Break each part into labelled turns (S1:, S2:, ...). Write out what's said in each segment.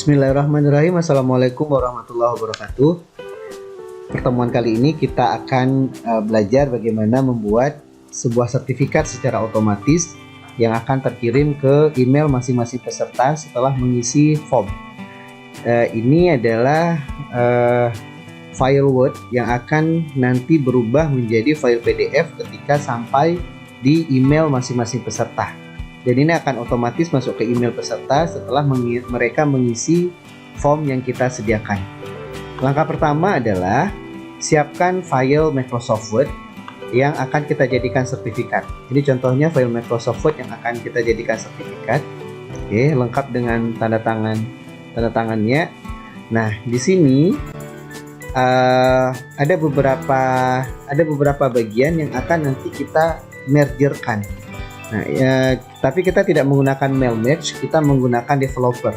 S1: Bismillahirrahmanirrahim. Assalamualaikum warahmatullahi wabarakatuh. Pertemuan kali ini kita akan belajar bagaimana membuat sebuah sertifikat secara otomatis yang akan terkirim ke email masing-masing peserta setelah mengisi form. Ini adalah file Word yang akan nanti berubah menjadi file PDF ketika sampai di email masing-masing peserta. Dan ini akan otomatis masuk ke email peserta setelah mereka mengisi form yang kita sediakan. Langkah pertama adalah siapkan file Microsoft Word yang akan kita jadikan sertifikat. Ini contohnya file Microsoft Word yang akan kita jadikan sertifikat. Oke, lengkap dengan tanda tangannya. Nah, di sini ada beberapa bagian yang akan nanti kita mergerkan. Nah, tapi kita tidak menggunakan mail merge, kita menggunakan developer.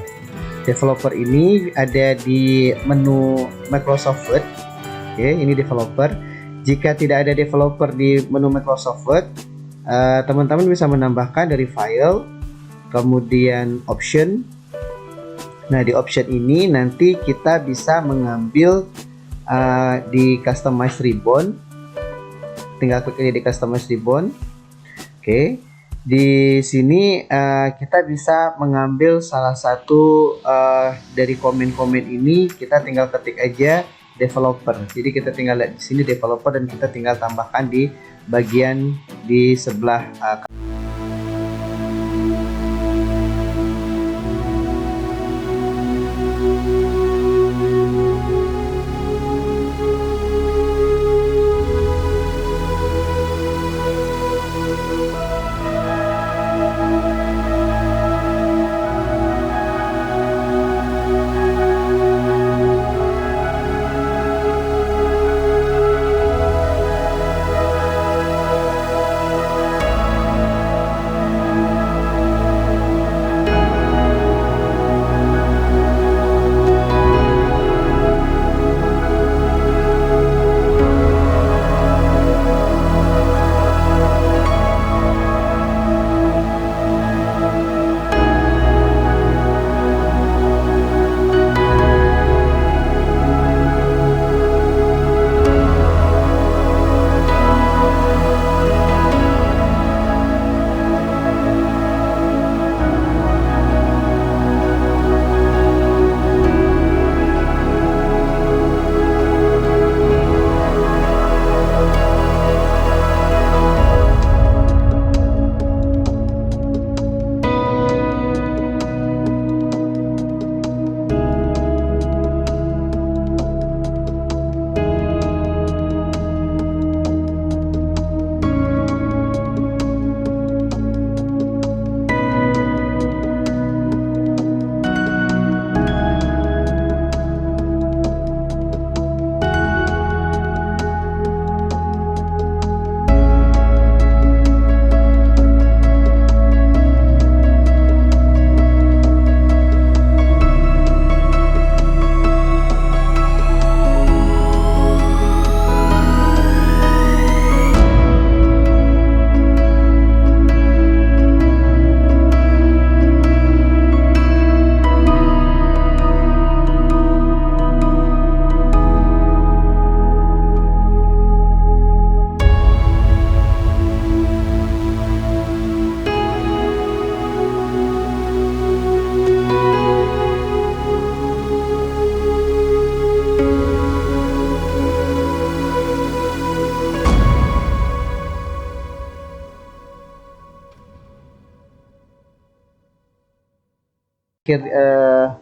S1: Developer ini ada di menu Microsoft Word. Oke, ini developer. Jika tidak ada developer di menu Microsoft Word, teman-teman bisa menambahkan dari file, kemudian option. Nah, di option ini nanti kita bisa mengambil di customize ribbon. Tinggal klik aja di customize ribbon. Oke. Di sini kita bisa mengambil salah satu dari komen-komen ini, kita tinggal ketik aja developer. Jadi kita tinggal lihat di sini developer dan kita tinggal tambahkan di bagian di sebelah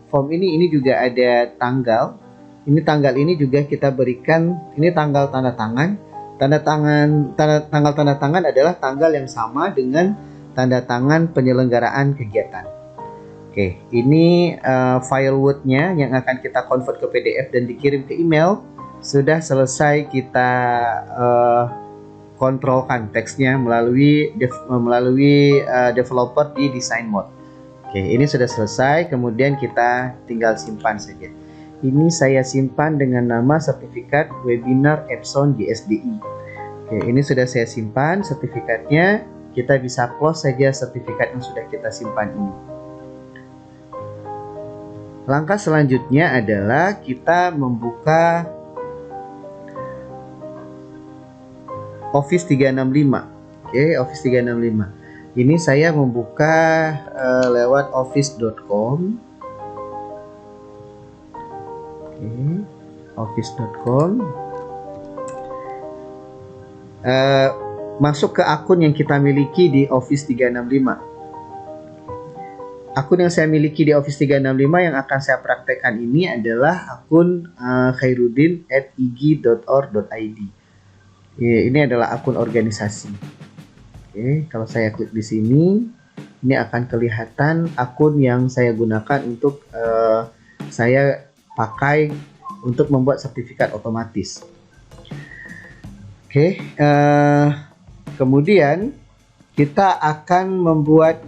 S1: form ini juga ada tanggal. Ini tanggal ini juga kita berikan, ini tanggal tanda tangan. Tanggal tanda tangan adalah tanggal yang sama dengan tanda tangan penyelenggaraan kegiatan. Oke, ini file Word-nya yang akan kita convert ke PDF dan dikirim ke email. Sudah selesai kita kontrolkan teksnya melalui developer di design mode. Oke, ini sudah selesai, kemudian kita tinggal simpan saja. Ini saya simpan dengan nama sertifikat webinar Epson GSDI. Oke, ini sudah saya simpan sertifikatnya. Kita bisa close saja sertifikat yang sudah kita simpan ini. Langkah selanjutnya adalah kita membuka Office 365. Oke, Office 365. Ini saya membuka lewat office.com. Oke, office.com. Masuk ke akun yang kita miliki di Office 365. Akun yang saya miliki di Office 365 yang akan saya praktekkan ini adalah akun khairuddin@ig.or.id. Ini adalah akun organisasi. Oke, kalau saya klik di sini, ini akan kelihatan akun yang saya gunakan untuk saya pakai untuk membuat sertifikat otomatis. Oke, kemudian kita akan membuat,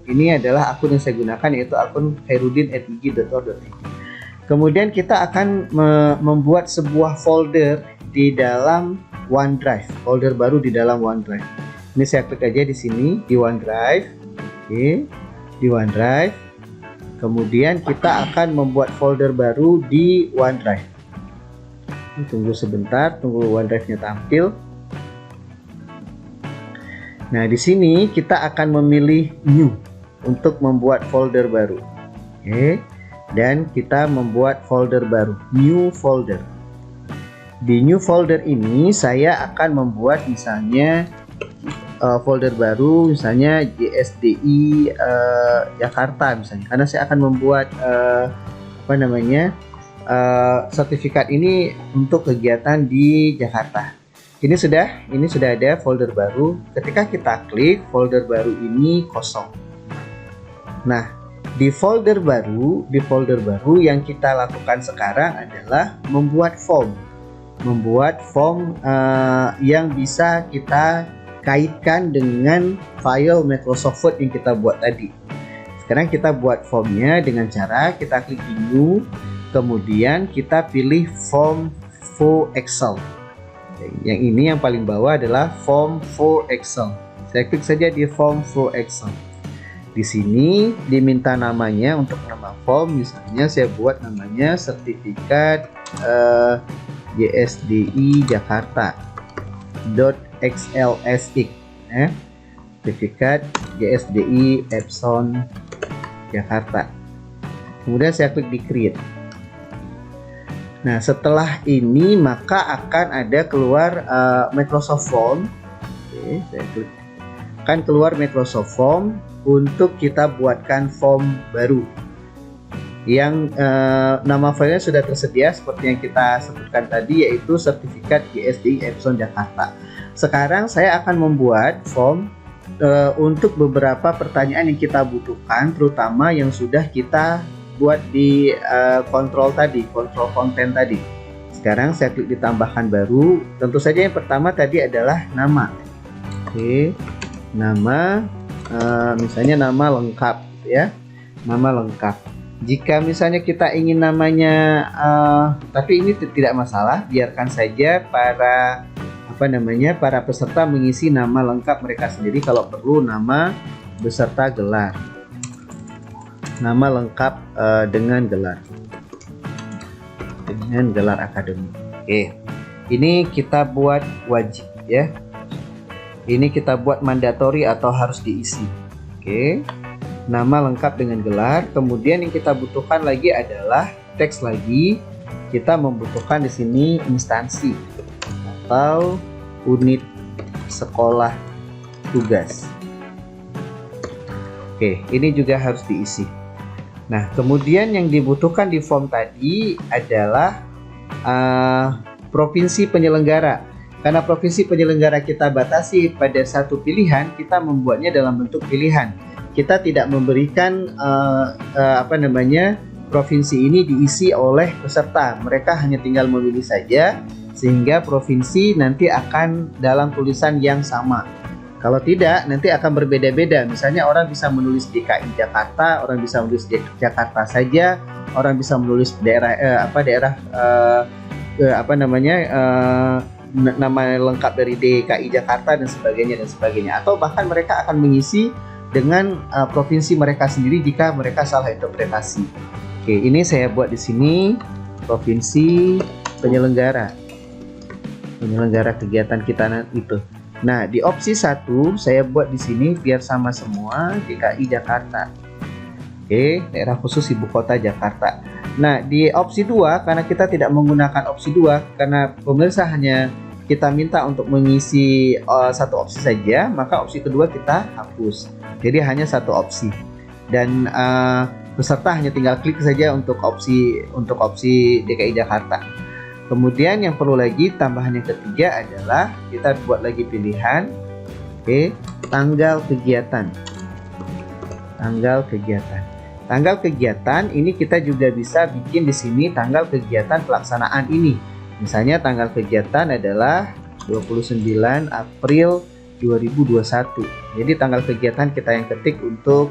S1: ini adalah akun yang saya gunakan, yaitu akun khairuddin@ig.or.id. Kemudian kita akan membuat sebuah folder di dalam OneDrive, folder baru di dalam OneDrive. Ini saya klik aja di sini di OneDrive. Oke, di OneDrive. Kemudian kita akan membuat folder baru di OneDrive. Tunggu sebentar, tunggu OneDrive-nya tampil. Nah, di sini kita akan memilih New untuk membuat folder baru. Oke, dan kita membuat folder baru, New Folder. Di New Folder ini saya akan membuat misalnya folder baru, misalnya JSDI Jakarta misalnya, karena saya akan membuat sertifikat ini untuk kegiatan di Jakarta. Ini sudah ada folder baru. Ketika kita klik, folder baru ini kosong. Nah, di folder baru yang kita lakukan sekarang adalah membuat form yang bisa kita kaitkan dengan file Microsoft Word yang kita buat tadi. Sekarang kita buat formnya dengan cara kita klik di New, kemudian kita pilih Form for Excel. Yang ini yang paling bawah adalah Form for Excel. Saya klik saja di Form for Excel. Di sini diminta namanya, untuk nama form misalnya saya buat namanya sertifikat JSDI Jakarta .xlsx, sertifikat JSDI Epson Jakarta. Kemudian saya klik di create. Nah, setelah ini maka akan ada keluar Microsoft Form. Oke, saya klik. Akan keluar Microsoft Form untuk kita buatkan form baru. Yang nama filenya sudah tersedia seperti yang kita sebutkan tadi, yaitu sertifikat JSDI Epson Jakarta. Sekarang saya akan membuat form untuk beberapa pertanyaan yang kita butuhkan, terutama yang sudah kita buat di kontrol konten tadi. Sekarang saya klik ditambahkan baru. Tentu saja yang pertama tadi adalah nama. Oke, nama misalnya nama lengkap ya, nama lengkap. Jika misalnya kita ingin namanya, tapi ini tidak masalah, biarkan saja para peserta mengisi nama lengkap mereka sendiri. Kalau perlu nama beserta gelar, nama lengkap dengan gelar akademik. Oke, ini kita buat wajib ya. Ini kita buat mandatory atau harus diisi. Oke, nama lengkap dengan gelar. Kemudian yang kita butuhkan lagi adalah teks lagi. Kita membutuhkan di sini instansi atau unit sekolah tugas. Oke, ini juga harus diisi. Nah, kemudian yang dibutuhkan di form tadi adalah provinsi penyelenggara. Karena provinsi penyelenggara kita batasi pada satu pilihan, kita membuatnya dalam bentuk pilihan. Kita tidak memberikan provinsi ini diisi oleh peserta. Mereka hanya tinggal memilih saja, sehingga provinsi nanti akan dalam tulisan yang sama. Kalau tidak, nanti akan berbeda-beda. Misalnya orang bisa menulis DKI Jakarta, orang bisa menulis Jakarta saja, orang bisa menulis nama lengkap dari DKI Jakarta dan sebagainya. Atau bahkan mereka akan mengisi dengan provinsi mereka sendiri jika mereka salah interpretasi. Oke, ini saya buat di sini provinsi penyelenggara kegiatan kita itu. Nah, di opsi 1 saya buat di sini biar sama semua DKI Jakarta. Oke, daerah khusus ibu kota Jakarta. Nah, di opsi 2 karena kita tidak menggunakan opsi 2 karena pemirsa hanya kita minta untuk mengisi satu opsi saja, maka opsi kedua kita hapus. Jadi hanya satu opsi. Dan peserta hanya tinggal klik saja untuk opsi DKI Jakarta. Kemudian yang perlu lagi tambahan yang ketiga adalah kita buat lagi pilihan tanggal kegiatan. Tanggal kegiatan ini kita juga bisa bikin di sini tanggal kegiatan pelaksanaan ini. Misalnya tanggal kegiatan adalah 29 April 2021. Jadi tanggal kegiatan kita yang ketik untuk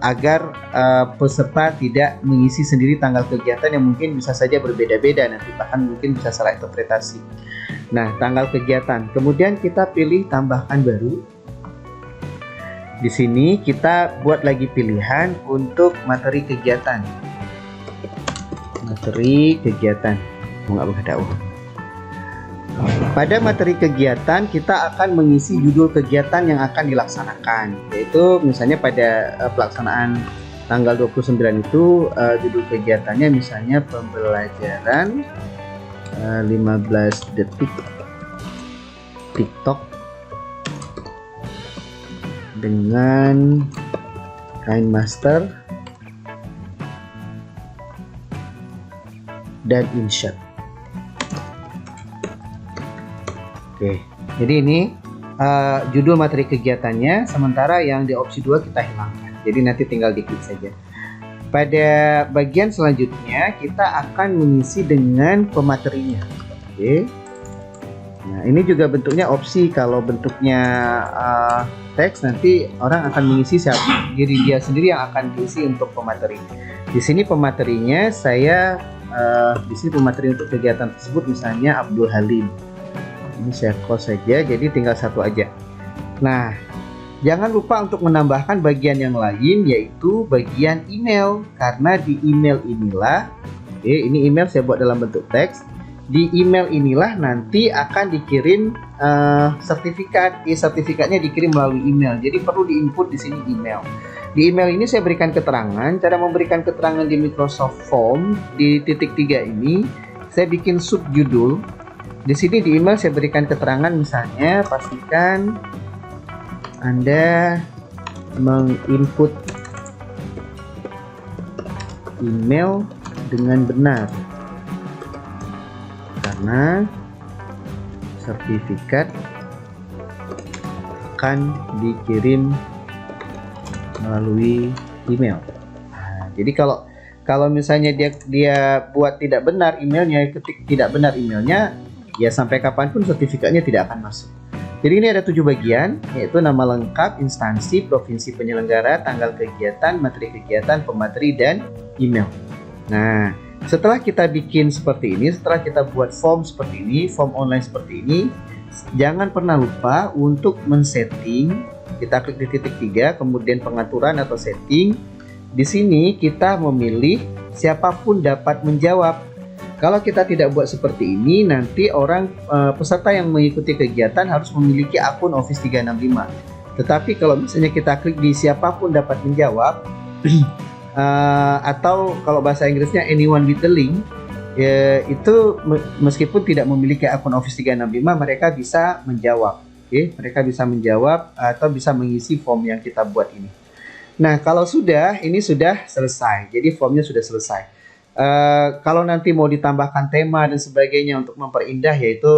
S1: agar peserta tidak mengisi sendiri tanggal kegiatan yang mungkin bisa saja berbeda-beda nanti, bahkan mungkin bisa salah interpretasi. Nah, tanggal kegiatan. Kemudian kita pilih tambahkan baru. Di sini kita buat lagi pilihan untuk materi kegiatan. Pada materi kegiatan kita akan mengisi judul kegiatan yang akan dilaksanakan, yaitu misalnya pada pelaksanaan tanggal 29 itu judul kegiatannya misalnya pembelajaran 15 detik TikTok dengan KineMaster dan InShot. Oke, jadi ini judul materi kegiatannya, sementara yang di opsi 2 kita hilangkan. Jadi nanti tinggal diklik saja. Pada bagian selanjutnya kita akan mengisi dengan pematerinya. Oke. Nah, ini juga bentuknya opsi. Kalau bentuknya teks, nanti orang akan mengisi diri dia sendiri yang akan diisi untuk pemateri. Di sini pematerinya di sini pemateri untuk kegiatan tersebut misalnya Abdul Halim. Ini saya close saja, jadi tinggal satu aja. Nah, jangan lupa untuk menambahkan bagian yang lain, yaitu bagian email, karena di email inilah, ini email saya buat dalam bentuk teks. Di email inilah nanti akan dikirim sertifikat. Sertifikatnya dikirim melalui email, jadi perlu diinput di sini email. Di email ini saya berikan keterangan, cara memberikan keterangan di Microsoft Form di titik 3 ini, saya bikin subjudul. Di sini di email saya berikan keterangan misalnya pastikan Anda menginput email dengan benar karena sertifikat akan dikirim melalui email. Nah, jadi kalau misalnya dia buat tidak benar emailnya, ketik tidak benar emailnya, ya sampai kapanpun sertifikatnya tidak akan masuk. Jadi ini ada 7 bagian, yaitu nama lengkap, instansi, provinsi penyelenggara, tanggal kegiatan, materi kegiatan, pemateri, dan email. Nah, setelah kita bikin seperti ini, setelah kita buat form seperti ini, form online seperti ini, jangan pernah lupa untuk men-setting. Kita klik di titik 3, kemudian pengaturan atau setting. Di sini kita memilih siapapun dapat menjawab. Kalau kita tidak buat seperti ini, nanti peserta yang mengikuti kegiatan harus memiliki akun Office 365. Tetapi kalau misalnya kita klik di siapapun dapat menjawab, atau kalau bahasa Inggrisnya anyone with the link, itu meskipun tidak memiliki akun Office 365, mereka bisa menjawab. Mereka bisa menjawab atau bisa mengisi form yang kita buat ini. Nah, kalau ini sudah selesai. Jadi formnya sudah selesai. Kalau nanti mau ditambahkan tema dan sebagainya untuk memperindah, yaitu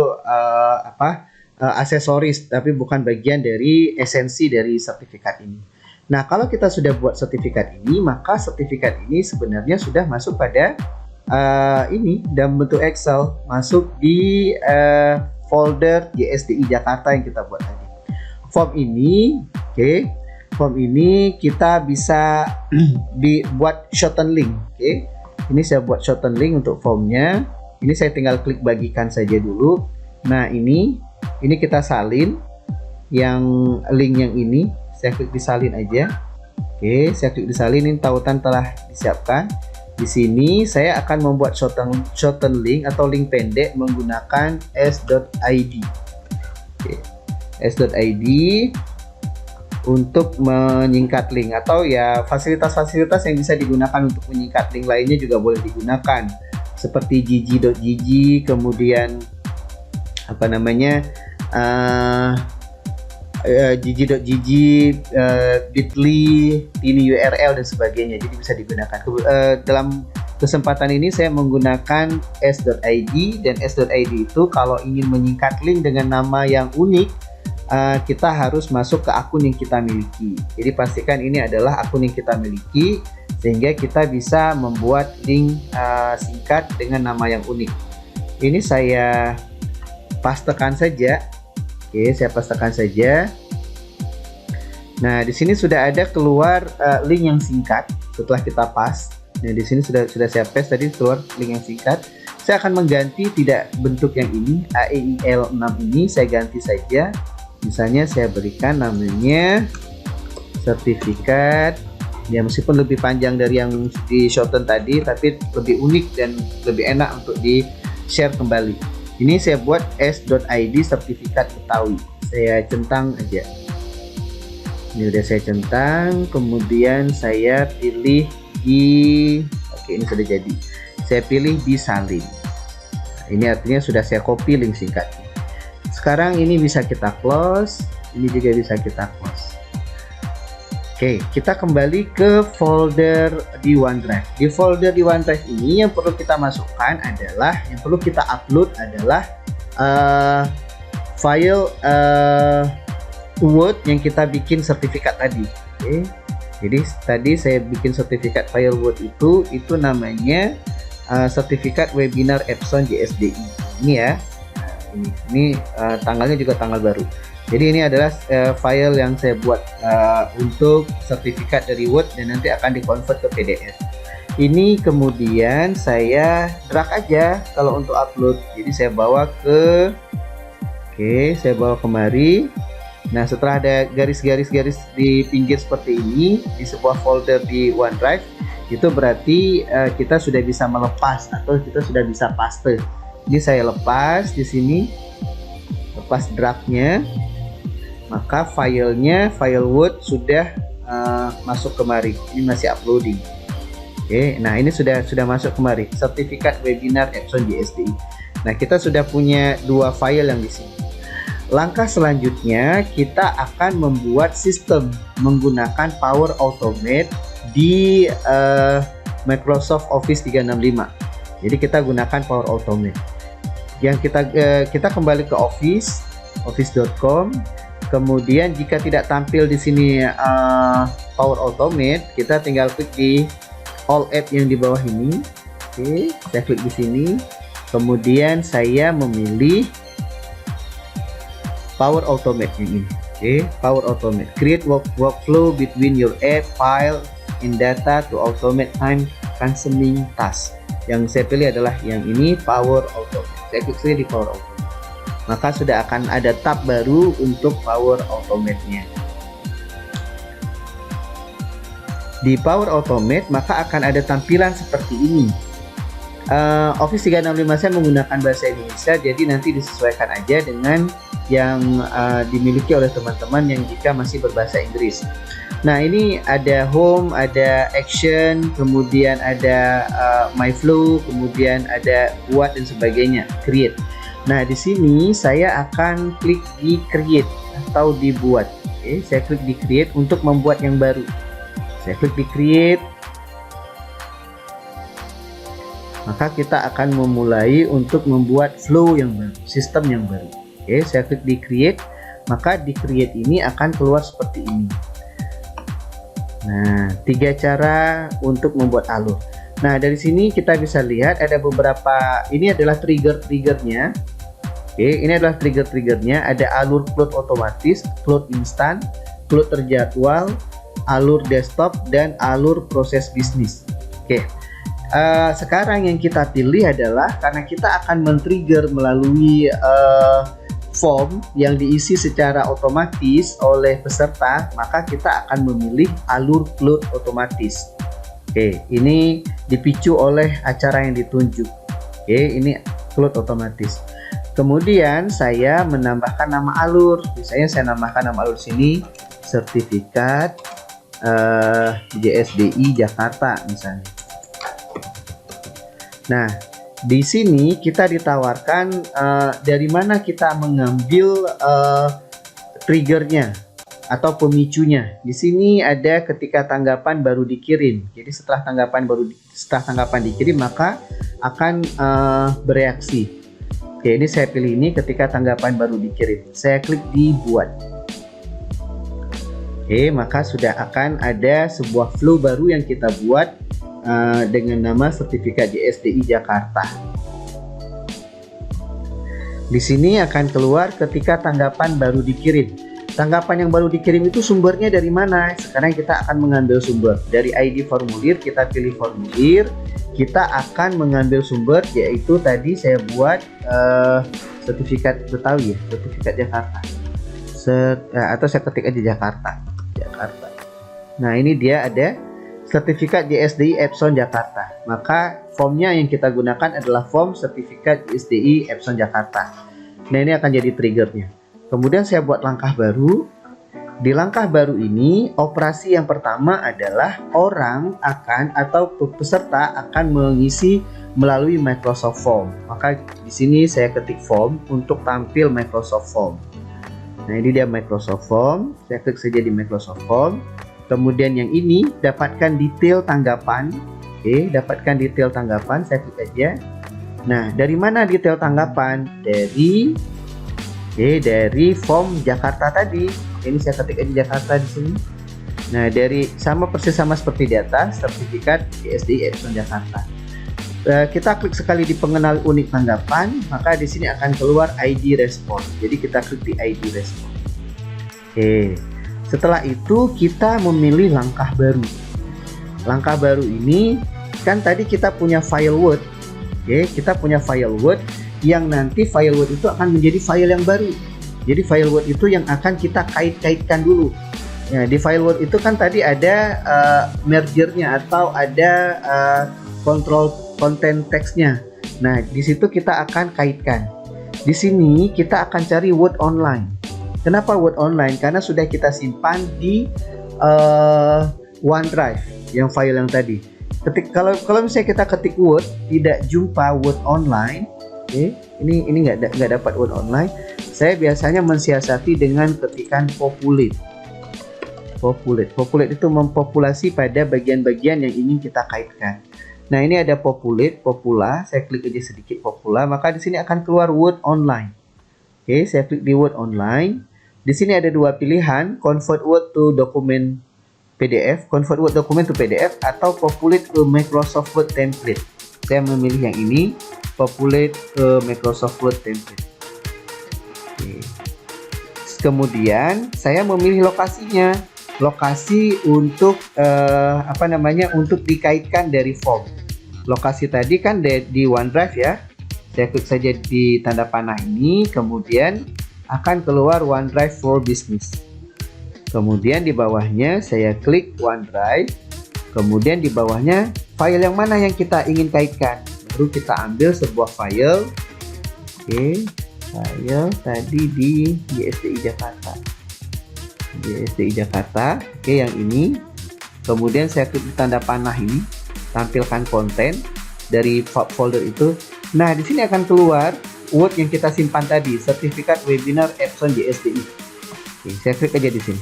S1: aksesoris, tapi bukan bagian dari esensi dari sertifikat ini. Nah, kalau kita sudah buat sertifikat ini, maka sertifikat ini sebenarnya sudah masuk pada ini dalam bentuk Excel, masuk di folder JSDI Jakarta yang kita buat tadi. Form ini kita bisa dibuat shorten link. Ini saya buat shorten link untuk formnya. Ini saya tinggal klik bagikan saja dulu. Nah, ini kita salin yang link yang ini, saya klik disalin aja. Oke, saya klik disalin, ini tautan telah disiapkan. Di sini saya akan membuat shorten link atau link pendek menggunakan s.id. Oke, s.id untuk menyingkat link, atau ya fasilitas-fasilitas yang bisa digunakan untuk menyingkat link lainnya juga boleh digunakan, seperti gg.gg, kemudian apa namanya, gg.gg, bit.ly, ini URL dan sebagainya. Jadi bisa digunakan. Dalam kesempatan ini saya menggunakan s.id, dan s.id itu kalau ingin menyingkat link dengan nama yang unik, kita harus masuk ke akun yang kita miliki. Jadi pastikan ini adalah akun yang kita miliki, sehingga kita bisa membuat link singkat dengan nama yang unik. Ini saya pastekan saja. Oke, saya pastekan saja. Nah, di sini sudah ada keluar link yang singkat setelah kita paste. Nah, di sini sudah saya paste tadi, keluar link yang singkat. Saya akan mengganti tidak bentuk yang ini, AEIL 6 ini saya ganti saja. Misalnya saya berikan namanya sertifikat. Ya, meskipun lebih panjang dari yang di shorten tadi, tapi lebih unik dan lebih enak untuk di share kembali. Ini saya buat s.id sertifikat Betawi. Saya centang aja. Ini udah saya centang, kemudian saya pilih di, oke, ini sudah jadi. Saya pilih di salin. Nah, ini artinya sudah saya copy link singkatnya. Sekarang ini bisa kita close, ini juga bisa kita close. Oke, kita kembali ke folder di OneDrive. Di folder di OneDrive ini yang perlu kita masukkan adalah, yang perlu kita upload adalah file Word yang kita bikin sertifikat tadi. Oke, jadi tadi saya bikin sertifikat file Word itu namanya sertifikat webinar Epson JSDI. Ini ya, nah, ini tanggalnya juga tanggal baru. Jadi ini adalah file yang saya buat untuk sertifikat dari Word, dan nanti akan dikonvert ke PDF. Ini kemudian saya drag aja kalau untuk upload. Jadi saya bawa ke, oke, saya bawa kemari. Nah, setelah ada garis-garis di pinggir seperti ini di sebuah folder di OneDrive, itu berarti kita sudah bisa melepas atau kita sudah bisa paste. Ini saya lepas di sini, lepas dragnya. Maka filenya, file Word sudah masuk kemari. Ini masih uploading. Oke, nah ini sudah masuk kemari. Sertifikat webinar Epson JSDI. Nah, kita sudah punya dua file yang di sini. Langkah selanjutnya kita akan membuat sistem menggunakan Power Automate di Microsoft Office 365. Jadi kita gunakan Power Automate. Yang kita kembali ke office.com. Kemudian jika tidak tampil di sini Power Automate, kita tinggal klik di All App yang di bawah ini. Oke, saya klik di sini. Kemudian saya memilih Power Automate ini. Oke, Power Automate. Create workflow between your app, file, and data to automate time consuming task. Yang saya pilih adalah yang ini, Power Automate. Saya klik sini di Power Automate. Maka sudah akan ada tab baru untuk Power Automate-nya. Di Power Automate maka akan ada tampilan seperti ini. Office 365 saya menggunakan bahasa Indonesia, jadi nanti disesuaikan aja dengan yang dimiliki oleh teman-teman yang jika masih berbahasa Inggris. Nah, ini ada home, ada action, kemudian ada my flow, kemudian ada buat dan sebagainya, create. Nah, di sini saya akan klik di create atau dibuat. Oke, saya klik di create untuk membuat yang baru. Saya klik di create. Maka kita akan memulai untuk membuat flow yang baru, sistem yang baru. Oke, saya klik di create. Maka di create ini akan keluar seperti ini. Nah, 3 cara untuk membuat alur. Nah, dari sini kita bisa lihat ada beberapa, ini adalah trigger-triggernya. Oke, ini adalah trigger-triggernya. Ada alur float otomatis, float instan, float terjadwal, alur desktop, dan alur proses bisnis. Oke, sekarang yang kita pilih adalah karena kita akan men-trigger melalui form yang diisi secara otomatis oleh peserta, maka kita akan memilih alur float otomatis. Oke, ini dipicu oleh acara yang ditunjuk. Oke, ini float otomatis. Kemudian saya menambahkan nama alur. Misalnya saya nambahkan nama alur sini sertifikat JSDI Jakarta misalnya. Nah, di sini kita ditawarkan dari mana kita mengambil triggernya atau pemicunya. Di sini ada ketika tanggapan baru dikirim. Jadi setelah tanggapan dikirim maka akan bereaksi. Oke, ini saya pilih ini ketika tanggapan baru dikirim. Saya klik di buat. Oke, maka sudah akan ada sebuah flow baru yang kita buat dengan nama sertifikat JSDI Jakarta. Di sini akan keluar ketika tanggapan baru dikirim. Tanggapan yang baru dikirim itu sumbernya dari mana? Sekarang kita akan mengambil sumber dari ID formulir. Kita pilih formulir. Kita akan mengambil sumber, yaitu tadi saya buat sertifikat Betawi ya, sertifikat Jakarta. Atau saya ketik aja Jakarta. Nah, ini dia ada sertifikat JSDI Epson Jakarta. Maka formnya yang kita gunakan adalah form sertifikat JSDI Epson Jakarta. Nah, ini akan jadi triggernya. Kemudian saya buat langkah baru. Di langkah baru ini, operasi yang pertama adalah orang akan atau peserta akan mengisi melalui Microsoft Form. Maka di sini saya ketik form untuk tampil Microsoft Form. Nah, ini dia Microsoft Form. Saya klik saja di Microsoft Form. Kemudian yang ini dapatkan detail tanggapan. Oke, dapatkan detail tanggapan. Saya klik aja. Nah, dari mana detail tanggapan? Dari form Jakarta tadi. Ini saya ketik aja Jakarta di sini. Nah, persis sama seperti di atas, sertifikat JSDI Epson Jakarta. Kita klik sekali di pengenal unik tanggapan, maka di sini akan keluar ID respon. Jadi kita klik di ID respon. Oke. Setelah itu kita memilih langkah baru. Langkah baru ini kan tadi kita punya file Word. Oke, kita punya file Word yang nanti file Word itu akan menjadi file yang baru. Jadi file Word itu yang akan kita kait-kaitkan dulu. Ya, di file Word itu kan tadi ada mergernya atau ada control content text-nya. Nah, di situ kita akan kaitkan. Di sini kita akan cari Word Online. Kenapa Word Online? Karena sudah kita simpan di OneDrive yang file yang tadi. Kalau misalnya kita ketik Word tidak jumpa Word Online, ini nggak dapat Word Online. Saya biasanya mensiasati dengan ketikan populate. Populate itu mempopulasi pada bagian-bagian yang ingin kita kaitkan. Nah, ini ada popula. Saya klik aja sedikit popula, maka di sini akan keluar Word Online. Oke, saya klik di Word Online. Di sini ada dua pilihan, convert Word to document PDF, convert Word document to PDF, atau populate ke Microsoft Word template. Saya memilih yang ini, populate ke Microsoft Word template. Oke. Kemudian saya memilih lokasinya, lokasi untuk untuk dikaitkan dari form. Lokasi tadi kan di OneDrive ya. Saya klik saja di tanda panah ini, kemudian akan keluar OneDrive for Business. Kemudian di bawahnya saya klik OneDrive. Kemudian di bawahnya file yang mana yang kita ingin kaitkan. Baru kita ambil sebuah file. Oke, file tadi di JSDI Jakarta. JSDI Jakarta. Oke, yang ini. Kemudian saya klik di tanda panah ini, tampilkan konten dari folder itu. Nah, di sini akan keluar Word yang kita simpan tadi, sertifikat webinar Epson JSDI. Oke, saya klik aja di sini.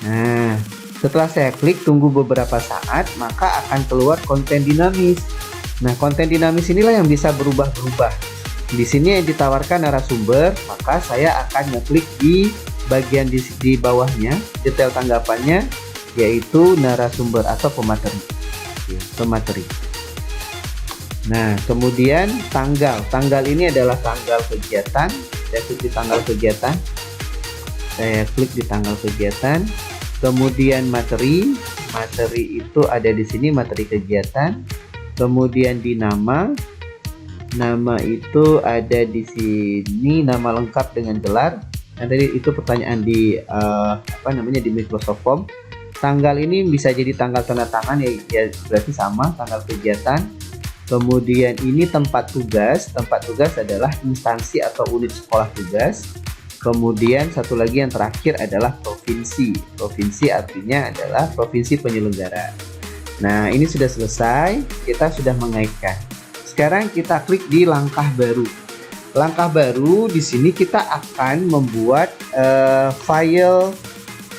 S1: Nah, setelah saya klik, tunggu beberapa saat, maka akan keluar konten dinamis. Nah, konten dinamis inilah yang bisa berubah-berubah. Di sini yang ditawarkan narasumber, maka saya akan ngeklik di bagian di bawahnya, detail tanggapannya, yaitu narasumber atau pemateri. Oke, pemateri. Nah, kemudian tanggal ini adalah tanggal kegiatan. Saya klik di tanggal kegiatan. Saya klik di tanggal kegiatan. Kemudian materi itu ada di sini, materi kegiatan. Kemudian di nama. Nama itu ada di sini, nama lengkap dengan gelar. Dan tadi itu pertanyaan di di Microsoft Form. Tanggal ini bisa jadi tanggal tanda tangan ya berarti sama tanggal kegiatan. Kemudian ini tempat tugas. Tempat tugas adalah instansi atau unit sekolah tugas. Kemudian satu lagi yang terakhir adalah provinsi. Provinsi artinya adalah provinsi penyelenggara. Nah, ini sudah selesai, kita sudah mengaitkan. Sekarang kita klik di langkah baru. Langkah baru di sini kita akan membuat file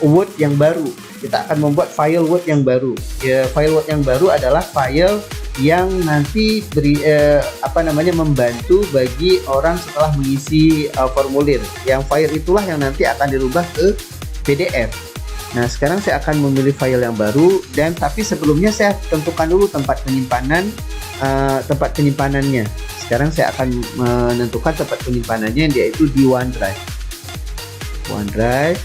S1: Word yang baru. Kita akan membuat file Word yang baru. File Word yang baru adalah file yang nanti membantu bagi orang setelah mengisi formulir. Yang file itulah yang nanti akan dirubah ke PDF. Nah, sekarang saya akan memilih file yang baru, dan tapi sebelumnya saya tentukan dulu tempat penyimpanannya. Sekarang saya akan menentukan tempat penyimpanannya, yaitu di OneDrive. OneDrive.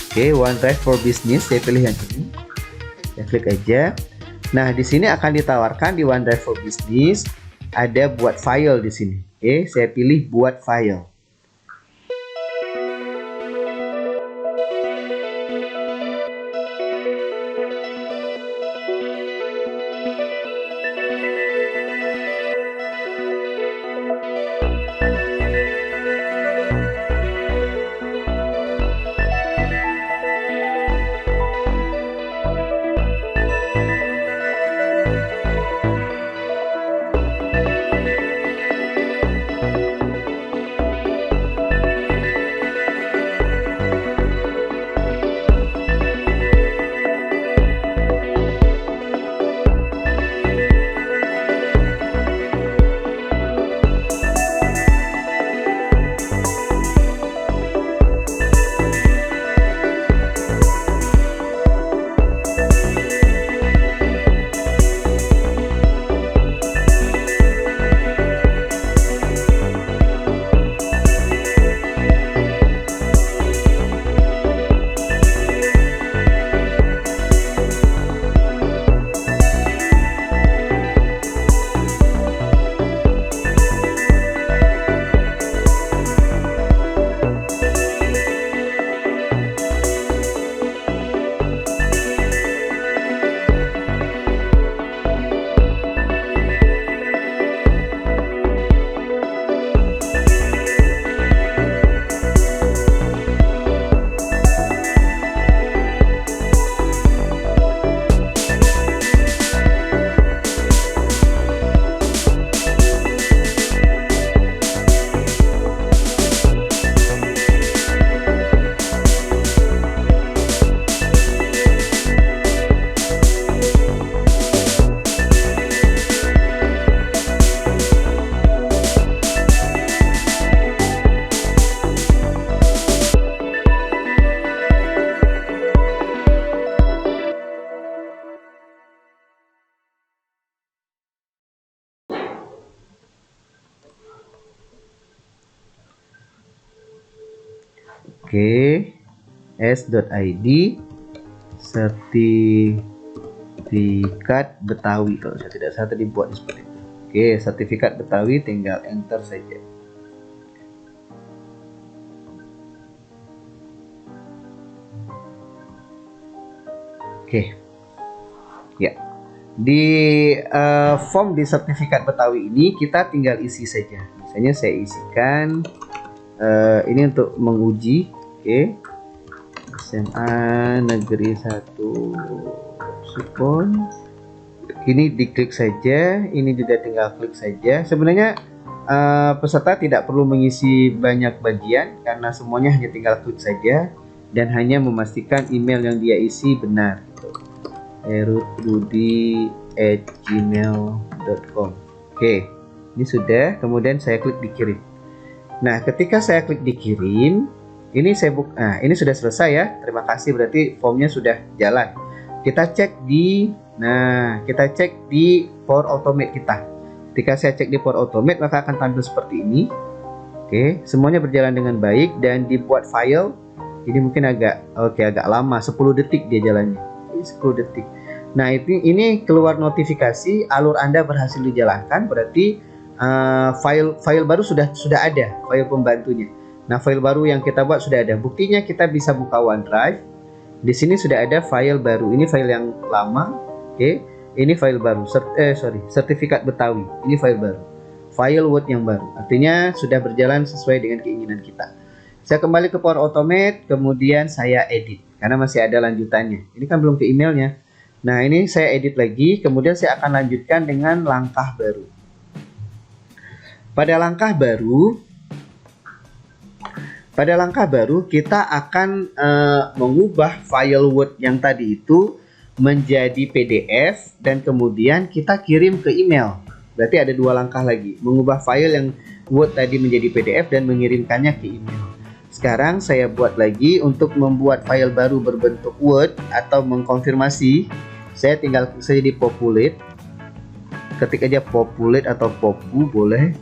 S1: Oke, OneDrive for Business. Saya pilih yang ini. Saya klik aja. Nah, di sini akan ditawarkan di OneDrive for Business ada buat file di sini. Oke, saya pilih buat file. Oke, s.id sertifikat Betawi, kalau saya tidak salah tadi buat seperti itu. Oke, sertifikat Betawi, tinggal enter saja. Oke, ya, di form di sertifikat Betawi ini kita tinggal isi saja. Misalnya saya isikan ini untuk menguji. Oke, SMA Negeri 1 Sukun. Ini diklik saja, ini juga tinggal klik saja. Sebenarnya peserta tidak perlu mengisi banyak bagian karena semuanya hanya tinggal klik saja dan hanya memastikan email yang dia isi benar. erudrudi@gmail.com. Oke, ini sudah. Kemudian saya klik dikirim. Nah, ketika saya klik dikirim, ini ini sudah selesai ya. Terima kasih, berarti formnya sudah jalan. Kita cek di Power Automate kita. Ketika saya cek di Power Automate, maka akan tampil seperti ini. Oke, semuanya berjalan dengan baik dan dibuat file. Ini mungkin agak lama, 10 detik dia jalannya. Ini 10 detik. Nah, ini keluar notifikasi alur Anda berhasil dijalankan, berarti file baru sudah ada, file pembantunya. Nah, file baru yang kita buat sudah ada. Buktinya kita bisa buka OneDrive. Di sini sudah ada file baru. Ini file yang lama, oke. Ini file baru. Sertifikat Betawi. Ini file baru. File Word yang baru. Artinya sudah berjalan sesuai dengan keinginan kita. Saya kembali ke Power Automate, kemudian saya edit karena masih ada lanjutannya. Ini kan belum ke emailnya. Nah, ini saya edit lagi, kemudian saya akan lanjutkan dengan langkah baru. Pada langkah baru kita akan mengubah file Word yang tadi itu menjadi PDF dan kemudian kita kirim ke email. Berarti ada dua langkah lagi, mengubah file yang Word tadi menjadi PDF dan mengirimkannya ke email. Sekarang saya buat lagi untuk membuat file baru berbentuk Word atau mengkonfirmasi. Saya tinggal klik saja di populate, ketik aja populate atau popu boleh.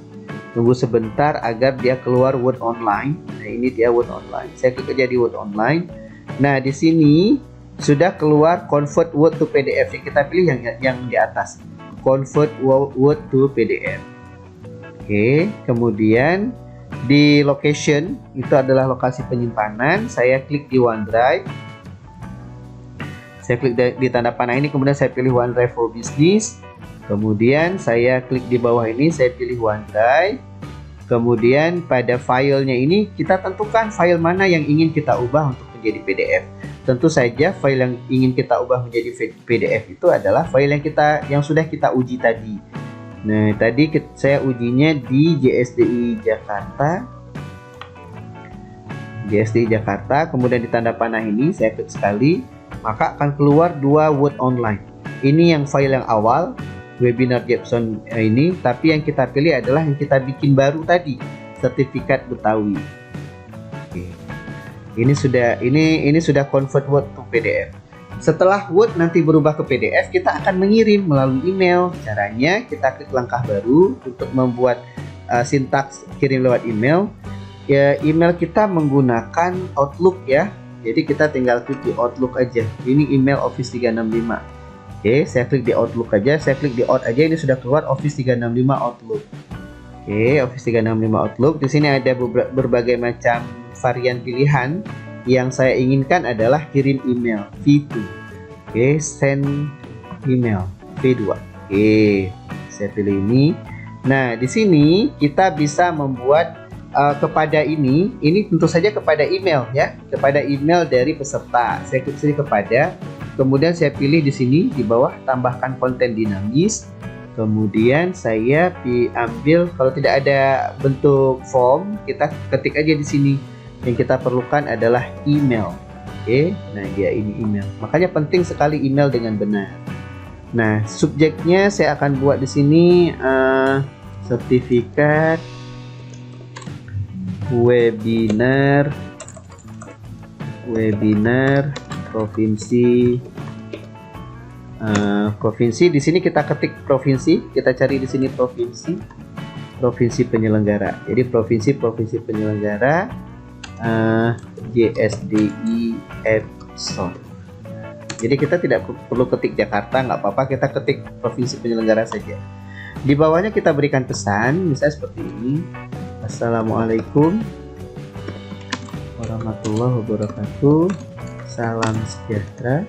S1: Tunggu sebentar agar dia keluar Word Online. Nah, ini dia Word Online. Saya klik aja di Word Online. Nah, di sini sudah keluar convert Word to PDF. Kita pilih yang di atas, convert Word to PDF. Oke, kemudian di location itu adalah lokasi penyimpanan. Saya klik di OneDrive. Saya klik di tanda panah ini, kemudian saya pilih OneDrive for Business. Kemudian saya klik di bawah ini, saya pilih OneDrive. Kemudian pada filenya ini kita tentukan file mana yang ingin kita ubah untuk menjadi PDF. Tentu saja file yang ingin kita ubah menjadi PDF itu adalah file yang sudah kita uji tadi. Nah, tadi saya ujinya di JSDI Jakarta. Kemudian di tanda panah ini saya klik sekali, maka akan keluar dua Word Online. Ini yang file yang awal, webinar Jepson ini, tapi yang kita pilih adalah yang kita bikin baru tadi, sertifikat Betawi. Oke. Ini sudah convert Word to PDF. Setelah Word nanti berubah ke PDF, kita akan mengirim melalui email. Caranya kita klik langkah baru untuk membuat sintaks kirim lewat email. Ya, email kita menggunakan Outlook ya. Jadi kita tinggal klik di Outlook aja. Ini email Office 365. Oke, saya klik di Outlook aja. Saya klik di Out aja, ini sudah keluar Office 365 Outlook. Oke, Office 365 Outlook. Di sini ada berbagai macam varian pilihan. Yang saya inginkan adalah kirim email V2. Oke, send email V2. Oke, saya pilih ini. Nah, di sini kita bisa membuat kepada ini tentu saja kepada email ya, kepada email dari peserta. Saya klik sini kepada, kemudian saya pilih di sini di bawah tambahkan konten dinamis. Kemudian saya ambil, kalau tidak ada bentuk form, kita ketik aja di sini. Yang kita perlukan adalah email. Oke, nah dia ini email. Makanya penting sekali email dengan benar. Nah, subjeknya saya akan buat di sini sertifikat webinar provinsi. Di sini kita ketik provinsi, kita cari di sini provinsi penyelenggara. Jadi provinsi penyelenggara JSDI Epson. Jadi kita tidak perlu ketik Jakarta, nggak apa-apa, kita ketik provinsi penyelenggara saja. Di bawahnya kita berikan pesan, misalnya seperti ini. Assalamualaikum warahmatullahi wabarakatuh. Salam sejahtera.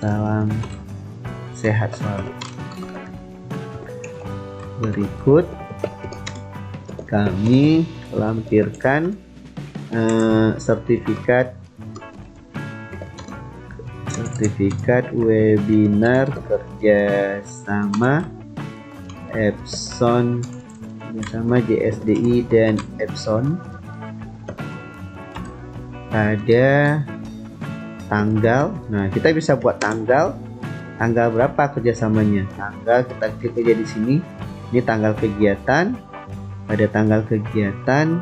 S1: Salam sehat selalu. Berikut kami lampirkan sertifikat webinar kerjasama Epson bersama JSDI dan Epson pada tanggal. Nah, kita bisa buat tanggal berapa kerjasamanya. Tanggal kita klik aja di sini. Ini tanggal kegiatan. Pada tanggal kegiatan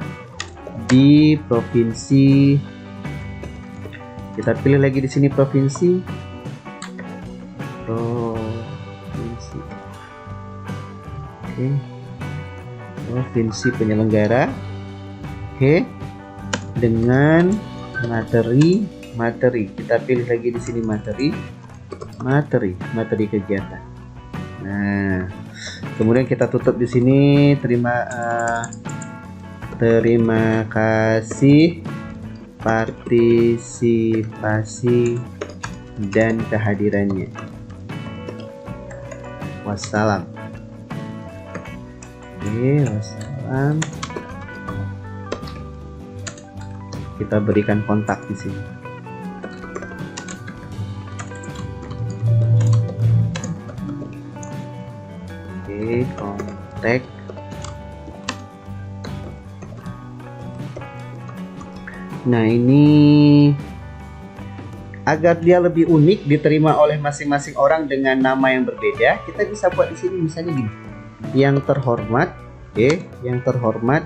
S1: di provinsi. Kita pilih lagi di sini provinsi. Oke. Provinsi penyelenggara. Oke. Dengan materi materi. Kita pilih lagi di sini materi kegiatan. Nah, kemudian kita tutup di sini. Terima kasih partisipasi dan kehadirannya. Wassalam. Oke, wassalam. Kita berikan kontak di sini. Oke, kontak. Nah, ini agar dia lebih unik diterima oleh masing-masing orang dengan nama yang berbeda, kita bisa buat di sini misalnya gini. Yang terhormat, yang terhormat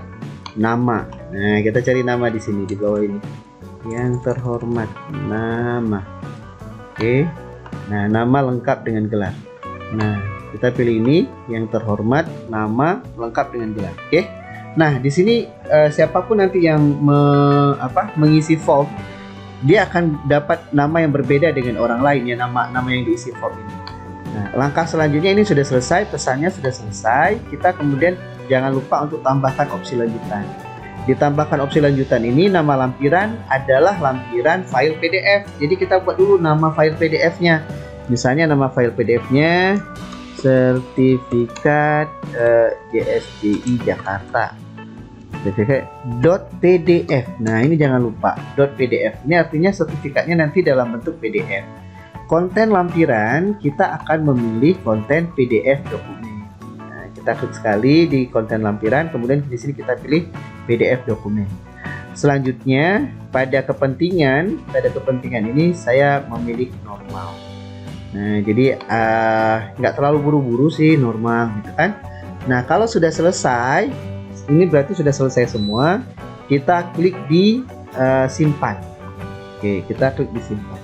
S1: nama. Nah, kita cari nama di sini di bawah ini. Yang terhormat nama. Nah, nama lengkap dengan gelar. Nah, kita pilih ini, yang terhormat nama lengkap dengan gelar. Nah, di sini siapapun nanti yang mengisi form, dia akan dapat nama yang berbeda dengan orang lain ya, nama yang diisi form ini. Nah, langkah selanjutnya ini sudah selesai, pesannya sudah selesai. Kita kemudian jangan lupa untuk tambahkan opsi lanjutan. Ditambahkan opsi lanjutan ini, nama lampiran adalah lampiran file PDF. Jadi kita buat dulu nama file PDF-nya. Misalnya nama file PDF-nya sertifikat JSDI Jakarta. Sertifikat.pdf. Nah, ini jangan lupa .pdf. Ini artinya sertifikatnya nanti dalam bentuk PDF. Konten lampiran kita akan memilih konten PDF dokumen. Nah, kita klik sekali di konten lampiran, kemudian di sini kita pilih PDF dokumen. Selanjutnya pada kepentingan ini saya memilih normal. Nah, jadi nggak terlalu buru-buru sih, normal gitu kan. Nah, kalau sudah selesai, ini berarti sudah selesai semua. Kita klik di simpan. Oke, kita klik di simpan.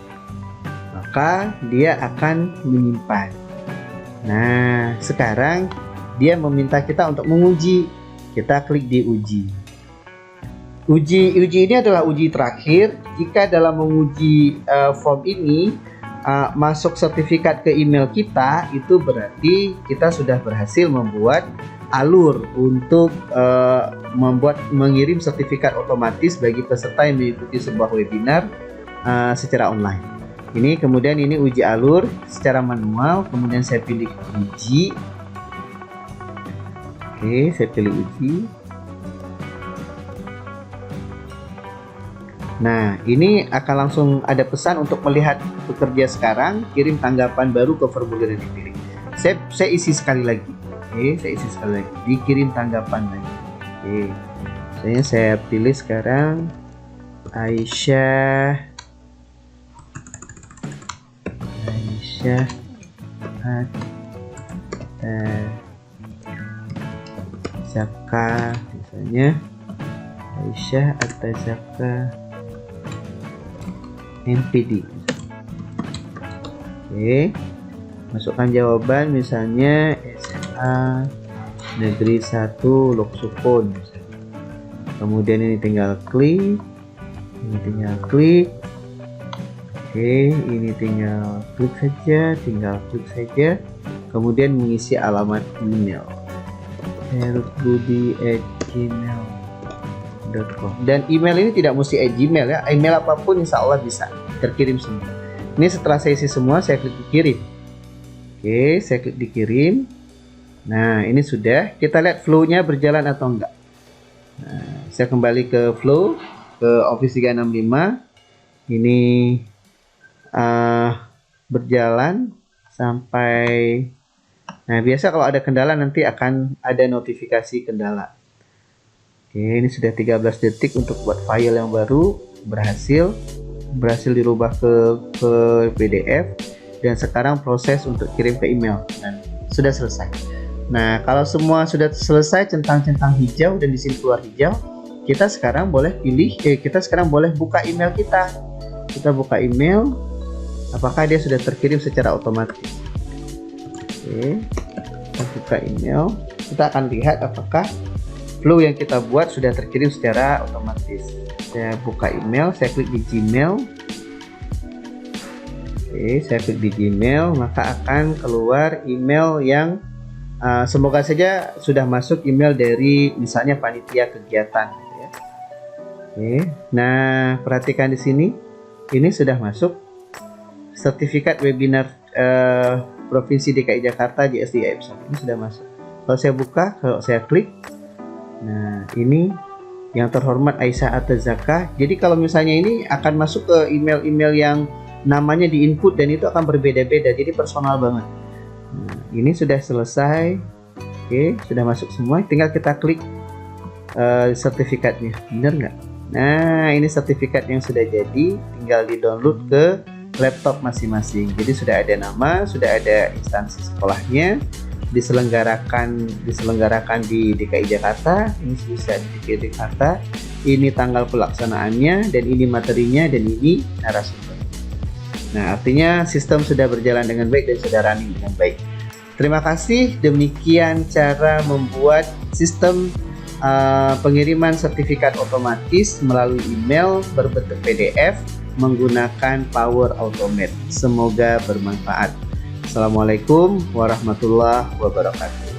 S1: Maka dia akan menyimpan. Nah, sekarang dia meminta kita untuk menguji. Kita klik di uji. Uji ini adalah uji terakhir. Jika dalam menguji form ini masuk sertifikat ke email kita, itu berarti kita sudah berhasil membuat alur untuk mengirim sertifikat otomatis bagi peserta yang mengikuti sebuah webinar secara online. Ini kemudian ini uji alur secara manual, kemudian saya pilih uji. Oke, saya pilih uji. Nah, ini akan langsung ada pesan untuk melihat pekerja sekarang, kirim tanggapan baru ke formulir yang dipilih. Saya isi sekali lagi. Saya isi sekali lagi. Dikirim tanggapan lagi. Saya pilih sekarang Aisyah Zaka, misalnya Aisyah Zaka MPD. Masukkan jawaban misalnya SMA Negeri 1 Loksukun. Kemudian ini tinggal klik. Ini tinggal klik saja. Kemudian mengisi alamat email herudbudi@gmail.com. Dan email ini tidak mesti @gmail ya, email apapun insya Allah bisa terkirim semua. Ini setelah saya isi semua, saya klik dikirim. Saya klik dikirim. Nah, ini sudah. Kita lihat flow-nya berjalan atau enggak. Nah, saya kembali ke flow, ke Office 365. Ini berjalan sampai. Nah, biasa kalau ada kendala nanti akan ada notifikasi kendala. Ini sudah 13 detik untuk buat file yang baru, berhasil dirubah ke PDF, dan sekarang proses untuk kirim ke email dan sudah selesai. Nah, kalau semua sudah selesai, centang-centang hijau dan di sini keluar hijau, kita sekarang boleh buka email kita. Kita buka email, apakah dia sudah terkirim secara otomatis. Kita buka email, kita akan lihat apakah flow yang kita buat sudah terkirim secara otomatis. Saya buka email, saya klik di Gmail. Oke, saya klik di Gmail, maka akan keluar email yang semoga saja sudah masuk email dari misalnya panitia kegiatan gitu ya. Oke, nah perhatikan di sini, ini sudah masuk sertifikat webinar Provinsi DKI Jakarta JSDI Epson, ini sudah masuk. Kalau saya buka, kalau saya klik, nah ini yang terhormat Aisyah Atazaka. Jadi kalau misalnya ini akan masuk ke email-email yang namanya di input dan itu akan berbeda-beda, jadi personal banget. Nah, ini sudah selesai. Oke, sudah masuk semua, tinggal kita klik sertifikatnya, bener nggak? Nah, ini sertifikat yang sudah jadi, tinggal di download ke laptop masing-masing. Jadi sudah ada nama, sudah ada instansi sekolahnya, diselenggarakan di DKI Jakarta, ini bisa di DKI Jakarta, ini tanggal pelaksanaannya, dan ini materinya, dan ini narasumber. Nah, artinya sistem sudah berjalan dengan baik dan sudah running dengan baik. Terima kasih, demikian cara membuat sistem pengiriman sertifikat otomatis melalui email berbentuk PDF menggunakan Power Automate. Semoga bermanfaat. Assalamualaikum warahmatullahi wabarakatuh.